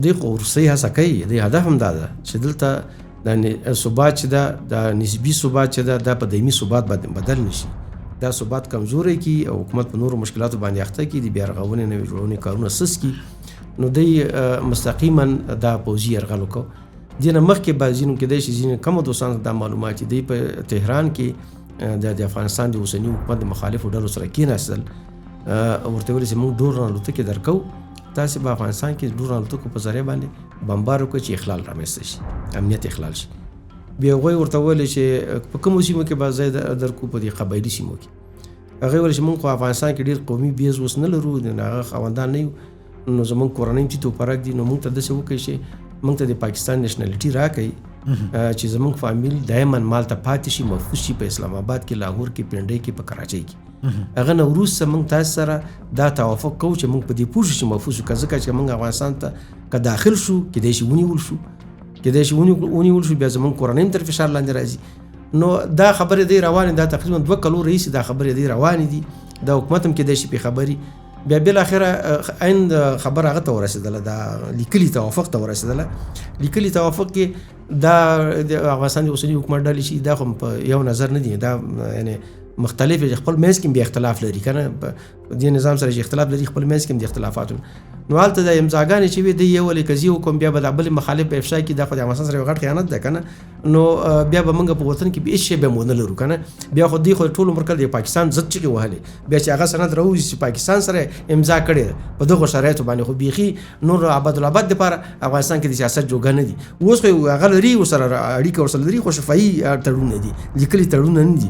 دوی خو وروستۍ هڅه کوي، دوی هدف هم دا ده چې دلته د ثبات چې ده، د نسبي ثبات چې ده، دا په دایمي ثبات بدل نشي. دا ثبات کمزوری کی او حکومت په نورو مشکلاتو باندې اخته کی، د بیا رغونې نوې جوړونې کارونه سس کی، نو دوی مستقیما دا پوځي یرغل وکړو. دې نه مخکې به ځینو کېدای شي ځینې کمو دوستانو ته دا معلومات دي، په تهران کې د افغانستان د اوسني حکومت د مخالفو ډلو سره کېناستل، ورته ویل چې موږ ډرون الوتکې درکو، تاسې په افغانستان کې ډرون الوتکو په ذریعه باندې بمبار وکړئ چې اخلال رامنځته شي، امنیت اخلال شي. بیا هغوی ورته ویل چې په کومو سیمو کې به ځای درکو، په دې قبایلي سیمو کې. هغوی ویل چې موږ خو افغانستان کې ډېر قومي بیز اوس نه لرو، د هغه خاوندان نه یو، نو زموږ کورنۍ چې توپرک دي، نو موږ ته داسې وکړئ چې موږ ته د پاکستان نیشنلټي راکړئ چې زموږ فامیل دایما مالته پاتې شي، محفوظ شي په اسلام آباد کې، لاهور کې، پنډۍ کې، په کراچۍ کې. هغه نه وروسته موږ تاسو سره دا توافق کوو چې موږ په دې پوه شو چې محفوظ شو، ځکه چې موږ افغانستان ته که داخل شو کېدای شي ونیول شو، کېدای شي ونیول شو، بیا زموږ کورنۍ هم تر فشار لاندې راځي. نو دا خبرې دی روانې، دا تقریبا 2 کلو رئیس دا خبرې دی روانې دي، دا حکومت هم کېدای شي په خبري. بیا بالاخره عین خبر هغه ته ورسېدله، دا لیکلي توافق ته ورسېدله. لیکلي توافق کې دا د افغانستان د اوسني حکومت ډلې شي، دا خو په یو نظر نه دي، دا یعنی مختلف خپل منځ کې بیا اختلاف لري که نه، په دې نظام سره چې اختلاف لري خپل منځ کې هم د اختلافاتو. نو هلته د امضاګانې چې وي دی یو ولې قضیې وکړم، بیا به د بل مخالف په افشا کې، دا خو د افغانستان سره یو غټ خیانت ده که نه. نو بیا به موږ په وطن کې به هېڅ شی به مو نه لرو که نه. بیا خو دوی خو ټول عمر کله د پاکستان ضد چغې وهلې، بیا چې هغه سند راوځي چې پاکستان سره امضا کړې ده په دغو شرایطو باندې، خو بیخي نور آبادالآباد دپاره افغانستان کې د سیاست جوګه نه دي. اوس خو هغه لري ورسره اړیکه ورسره لري، خو شفاهي تړونونه دي، لیکلي تړونونه نه دي.